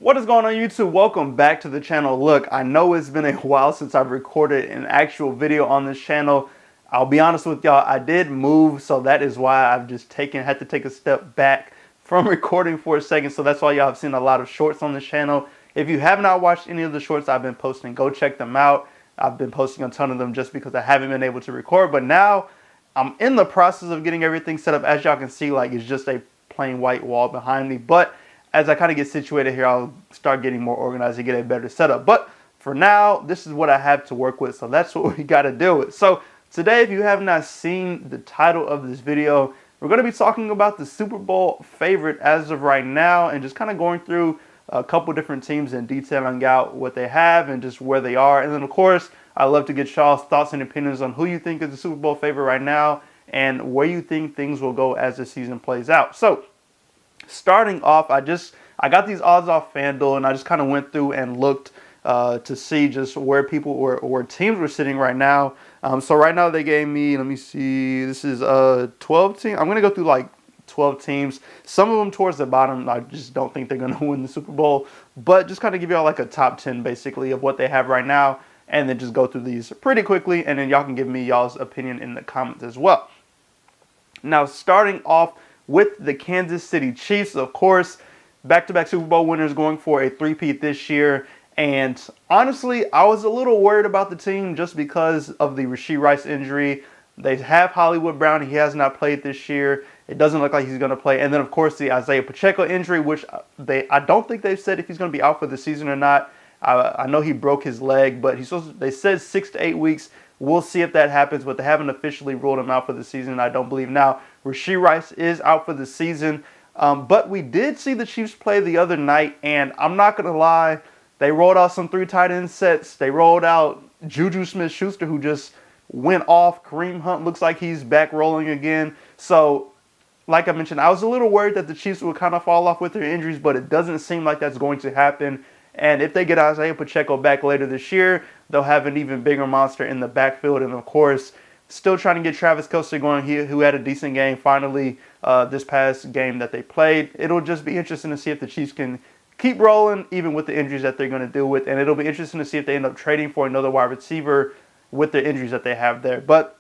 What is going on, YouTube? Welcome back to the channel. Look, I know it's been a while since I've recorded an actual video on this channel. I'll be honest with y'all, I did move, so that is why I've just had to take a step back from recording for a second. So that's why y'all have seen a lot of shorts on this channel. If you have not watched any of the shorts I've been posting, go check them out. I've been posting a ton of them just because I haven't been able to record, but now I'm in the process of getting everything set up. As y'all can see, like, it's just a plain white wall behind me, but as I kind of get situated here, I'll start getting more organized and get a better setup. But for now, this is what I have to work with, so that's what we got to deal with. So today, if you have not seen the title of this video, we're going to be talking about the Super Bowl favorite as of right now and just kind of going through a couple different teams and detailing out what they have and just where they are. And then, of course, I'd love to get y'all's thoughts and opinions on who you think is the Super Bowl favorite right now and where you think things will go as the season plays out. So starting off, I got these odds off FanDuel, and I just kind of went through and looked to see just where people where teams were sitting right now. So right now they gave me, let me see, this is 12 teams. I'm gonna go through like 12 teams. Some of them towards the bottom, I just don't think they're gonna win the Super Bowl. But just kind of give y'all like a top 10 basically of what they have right now, and then just go through these pretty quickly, and then y'all can give me y'all's opinion in the comments as well. Now starting off with the Kansas City Chiefs, of course, back-to-back Super Bowl winners going for a three-peat this year. And honestly, I was a little worried about the team just because of the Rashee Rice injury. They have Hollywood Brown. He has not played this year. It doesn't look like he's going to play. And then, of course, the Isaiah Pacheco injury, which I don't think they've said if he's going to be out for the season or not. I know he broke his leg, but they said 6 to 8 weeks. We'll see if that happens, but they haven't officially ruled him out for the season, I don't believe. Now, Rashee Rice is out for the season, but we did see the Chiefs play the other night, and I'm not going to lie, they rolled out some 3 tight end sets. They rolled out Juju Smith-Schuster, who just went off. Kareem Hunt looks like he's back rolling again. So, like I mentioned, I was a little worried that the Chiefs would kind of fall off with their injuries, but it doesn't seem like that's going to happen. And if they get Isaiah Pacheco back later this year, they'll have an even bigger monster in the backfield. And, of course, still trying to get Travis Kelce going here, who had a decent game finally this past game that they played. It'll just be interesting to see if the Chiefs can keep rolling, even with the injuries that they're going to deal with. And it'll be interesting to see if they end up trading for another wide receiver with the injuries that they have there. But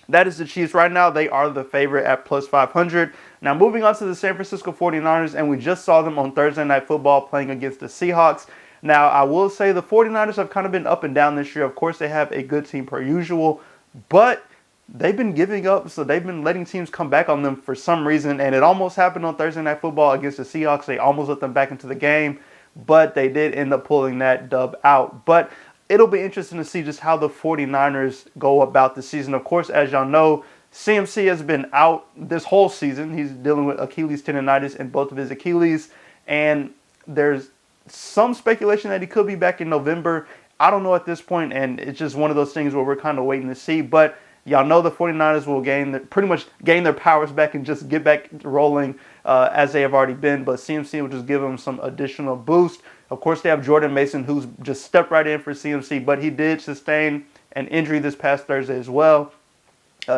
that is the Chiefs. Right now, they are the favorite at plus 500. Now, moving on to the San Francisco 49ers, and we just saw them on Thursday Night Football playing against the Seahawks. Now, I will say the 49ers have kind of been up and down this year. Of course, they have a good team per usual, but they've been giving up, so they've been letting teams come back on them for some reason, and it almost happened on Thursday Night Football against the Seahawks. They almost let them back into the game, but they did end up pulling that dub out. But it'll be interesting to see just how the 49ers go about the season. Of course, as y'all know, CMC has been out this whole season. He's dealing with Achilles tendonitis in both of his Achilles, and there's some speculation that he could be back in November. I don't know at this point, and it's just one of those things where we're kind of waiting to see. But y'all know the 49ers will pretty much gain their powers back and just get back rolling as they have already been. But CMC will just give them some additional boost. Of course, they have Jordan Mason, who's just stepped right in for CMC, but he did sustain an injury this past Thursday as well.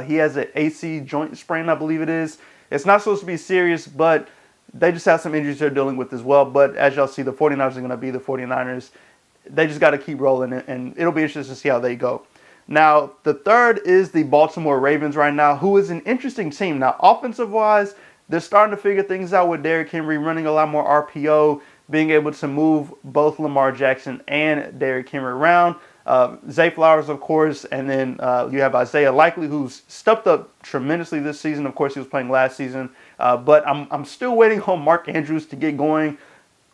He has an AC joint sprain, I believe it is. It's not supposed to be serious, but they just have some injuries they're dealing with as well. But as y'all see, the 49ers are going to be the 49ers. They just got to keep rolling, and it'll be interesting to see how they go. Now, the third is the Baltimore Ravens right now, who is an interesting team. Now, offensive-wise, they're starting to figure things out with Derrick Henry running a lot more RPO, being able to move both Lamar Jackson and Derrick Henry around. Zay Flowers, of course, and then you have Isaiah Likely, who's stepped up tremendously this season. Of course, he was playing last season. But I'm still waiting on Mark Andrews to get going.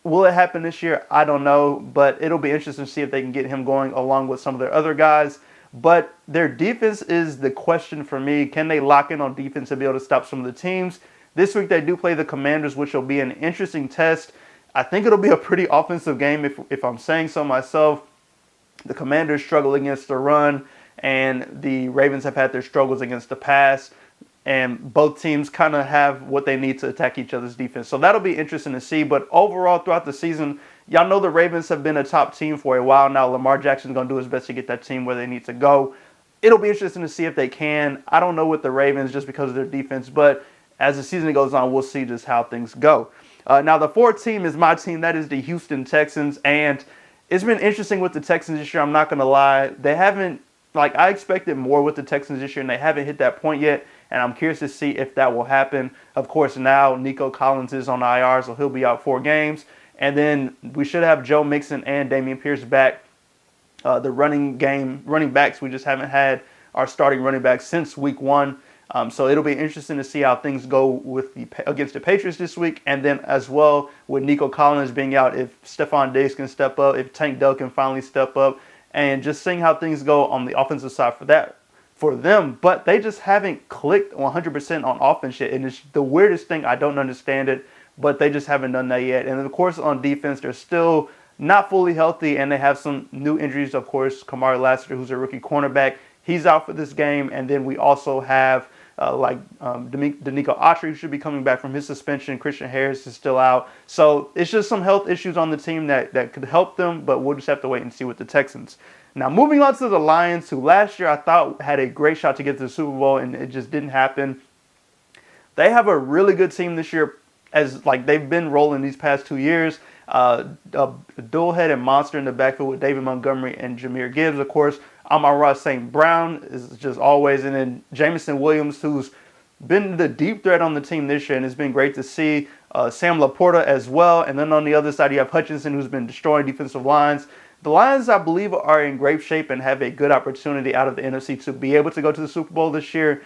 Will it happen this year? I don't know, but it'll be interesting to see if they can get him going along with some of their other guys. But their defense is the question for me. Can they lock in on defense and be able to stop some of the teams? This week they do play the Commanders, which will be an interesting test. I think it'll be a pretty offensive game if I'm saying so myself. The Commanders struggle against the run, and the Ravens have had their struggles against the pass. And both teams kind of have what they need to attack each other's defense. So that'll be interesting to see. But overall, throughout the season, y'all know the Ravens have been a top team for a while now. Lamar Jackson's going to do his best to get that team where they need to go. It'll be interesting to see if they can. I don't know with the Ravens just because of their defense. But as the season goes on, we'll see just how things go. Now, the fourth team is my team. That is the Houston Texans. And it's been interesting with the Texans this year. I'm not going to lie. They haven't, like, I expected more with the Texans this year, and they haven't hit that point yet. And I'm curious to see if that will happen. Of course, now Nico Collins is on IR, so he'll be out 4 games. And then we should have Joe Mixon and Dameon Pierce back. The running backs, we just haven't had our starting running backs since week 1. So it'll be interesting to see how things go with against the Patriots this week. And then as well with Nico Collins being out, if Stephon Diggs can step up, if Tank Dell can finally step up, and just seeing how things go on the offensive side for them. But they just haven't clicked 100% on offense yet. And it's the weirdest thing. I don't understand it, but they just haven't done that yet. And then, of course, on defense, they're still not fully healthy, and they have some new injuries. Of course, Kamari Lassiter, who's a rookie cornerback, he's out for this game. And then we also have Danico Autry, who should be coming back from his suspension. Christian Harris is still out. So it's just some health issues on the team that could help them, but we'll just have to wait and see with the Texans. Now, moving on to the Lions, who last year I thought had a great shot to get to the Super Bowl, and it just didn't happen. They have a really good team this year, as like they've been rolling these past 2 years. A dual-headed monster in the backfield with David Montgomery and Jahmyr Gibbs, of course. Amon-Ra St. Brown is just always. And then Jameson Williams, who's been the deep threat on the team this year, and it's been great to see. Sam Laporta as well. And then on the other side, you have Hutchinson, who's been destroying defensive lines. The Lions, I believe, are in great shape and have a good opportunity out of the NFC to be able to go to the Super Bowl this year.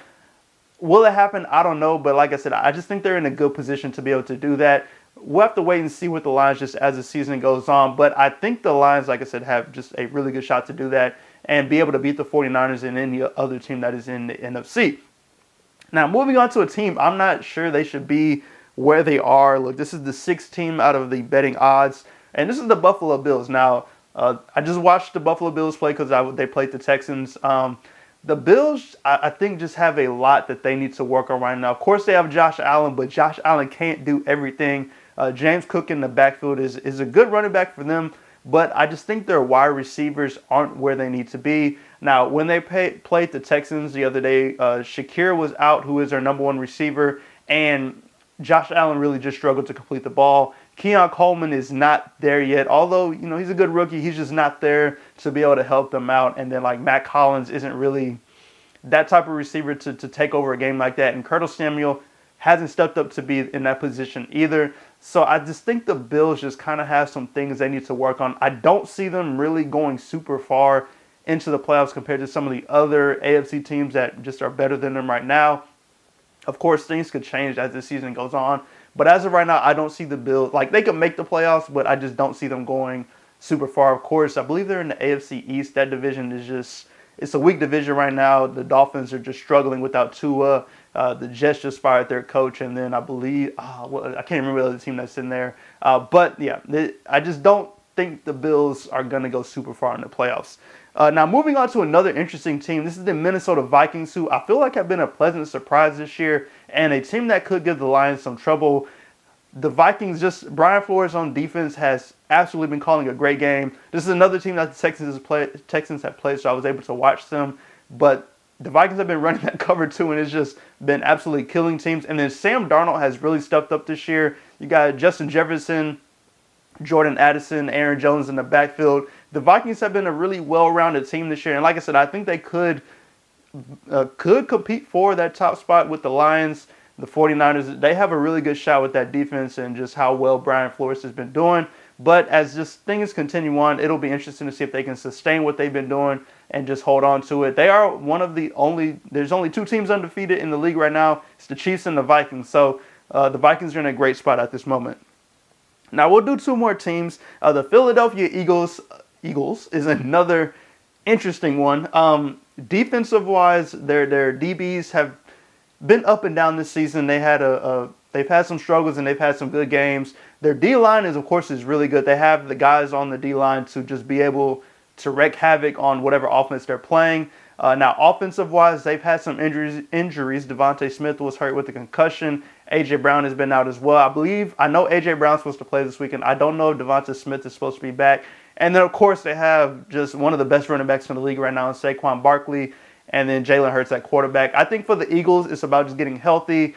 Will it happen? I don't know. But like I said, I just think they're in a good position to be able to do that. We'll have to wait and see with the Lions just as the season goes on. But I think the Lions, like I said, have just a really good shot to do that and be able to beat the 49ers and any other team that is in the NFC. Now, moving on to a team, I'm not sure they should be where they are. Look, this is the 6th team out of the betting odds, and this is the Buffalo Bills. Now, I just watched the Buffalo Bills play because they played the Texans. The Bills, I think, just have a lot that they need to work on right now. Of course, they have Josh Allen, but Josh Allen can't do everything. James Cook in the backfield is a good running back for them, but I just think their wide receivers aren't where they need to be. Now, when they played the Texans the other day, Shakir was out, who is their number 1 receiver, and Josh Allen really just struggled to complete the ball. Keon Coleman is not there yet, although, you know, he's a good rookie. He's just not there to be able to help them out. And then, like, Matt Collins isn't really that type of receiver to take over a game like that. And Curtis Samuel hasn't stepped up to be in that position either. So I just think the Bills just kind of have some things they need to work on. I don't see them really going super far into the playoffs compared to some of the other AFC teams that just are better than them right now. Of course, things could change as the season goes on. But as of right now, I don't see the Bills. Like, they could make the playoffs, but I just don't see them going super far. Of course, I believe they're in the AFC East. That division is just, it's a weak division right now. The Dolphins are just struggling without Tua. The Jets just fired their coach. And then I believe, I can't remember the other team that's in there. But, yeah, I just don't think the Bills are going to go super far in the playoffs. Now, moving on to another interesting team. This is the Minnesota Vikings, who I feel like have been a pleasant surprise this year and a team that could give the Lions some trouble. The Vikings, Brian Flores on defense has absolutely been calling a great game. This is another team that the Texans have played, so I was able to watch them. But the Vikings have been running that cover too, and it's just been absolutely killing teams. And then Sam Darnold has really stepped up this year. You got Justin Jefferson, Jordan Addison, Aaron Jones in the backfield. The Vikings have been a really well-rounded team this year. And like I said, I think they could compete for that top spot with the Lions. The 49ers, they have a really good shot with that defense and just how well Brian Flores has been doing. But as just things continue on, it'll be interesting to see if they can sustain what they've been doing and just hold on to it. They are one of the there's only 2 teams undefeated in the league right now. It's the Chiefs and the Vikings. So the Vikings are in a great spot at this moment. Now, we'll do 2 more teams. The Philadelphia Eagles is another interesting one. Defensive-wise, their DBs have been up and down this season. They've had some struggles and they've had some good games. Their D-line is really good. They have the guys on the D-line to just be able to wreak havoc on whatever offense they're playing. Now, offensive-wise, they've had some injuries. Devontae Smith was hurt with a concussion. A.J. Brown has been out as well. I know A.J. Brown's supposed to play this weekend. I don't know if Devontae Smith is supposed to be back. And then, of course, they have just one of the best running backs in the league right now in Saquon Barkley, and then Jalen Hurts at quarterback. I think for the Eagles, it's about just getting healthy.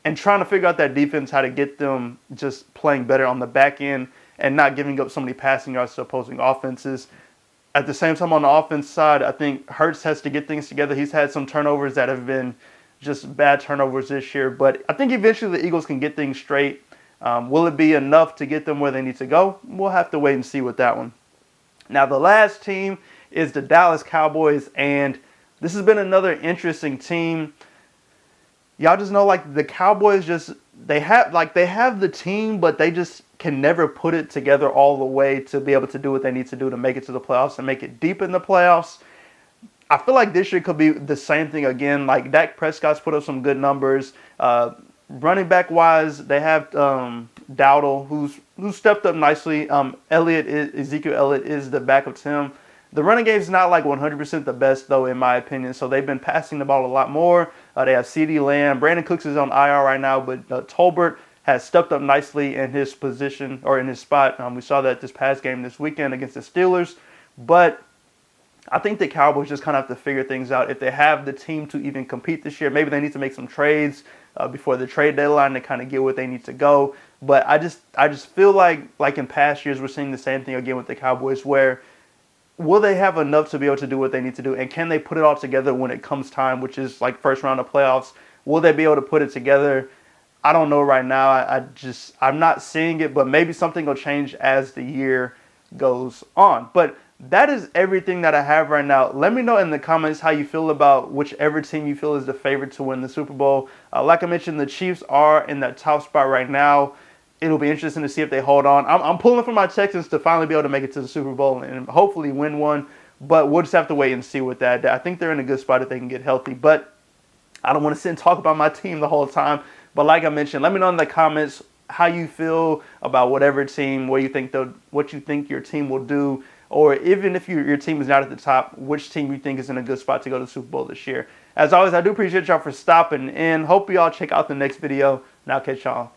and trying to figure out that defense, how to get them just playing better on the back end and not giving up so many passing yards to opposing offenses. At the same time, on the offense side, I think Hurts has to get things together. He's had some turnovers that have been just bad turnovers this year, but I think eventually the Eagles can get things straight. Will it be enough to get them where they need to go? We'll have to wait and see with that one. Now, the last team is the Dallas Cowboys, and this has been another interesting team. Y'all just know, like, the Cowboys they have the team, but they just can never put it together all the way to be able to do what they need to do to make it to the playoffs and make it deep in the playoffs. I feel like this year could be the same thing again. Like, Dak Prescott's put up some good numbers. Running back wise, they have Dowdle, who's stepped up nicely. Ezekiel Elliott is the backup to him. The running game is not like 100% the best, though, in my opinion. So they've been passing the ball a lot more. They have CeeDee Lamb. Brandon Cooks is on IR right now, but Tolbert has stepped up nicely in his position or in his spot. We saw that this past game this weekend against the Steelers. But I think the Cowboys just kind of have to figure things out. If they have the team to even compete this year, maybe they need to make some trades before the trade deadline to kind of get where they need to go. But I just feel like in past years, we're seeing the same thing again with the Cowboys, where will they have enough to be able to do what they need to do? And can they put it all together when it comes time, which is like first round of playoffs? Will they be able to put it together? I don't know right now. I'm not seeing it, but maybe something will change as the year goes on. But that is everything that I have right now. Let me know in the comments how you feel about whichever team you feel is the favorite to win the Super Bowl. Like I mentioned, the Chiefs are in that top spot right now. It'll be interesting to see if they hold on. I'm pulling for my Texans to finally be able to make it to the Super Bowl and hopefully win one. But we'll just have to wait and see with that. I think they're in a good spot if they can get healthy. But I don't want to sit and talk about my team the whole time. But like I mentioned, let me know in the comments how you feel about whatever team, what you think your team will do. Or even if your team is not at the top, which team you think is in a good spot to go to the Super Bowl this year. As always, I do appreciate y'all for stopping in. Hope y'all check out the next video, and I'll catch y'all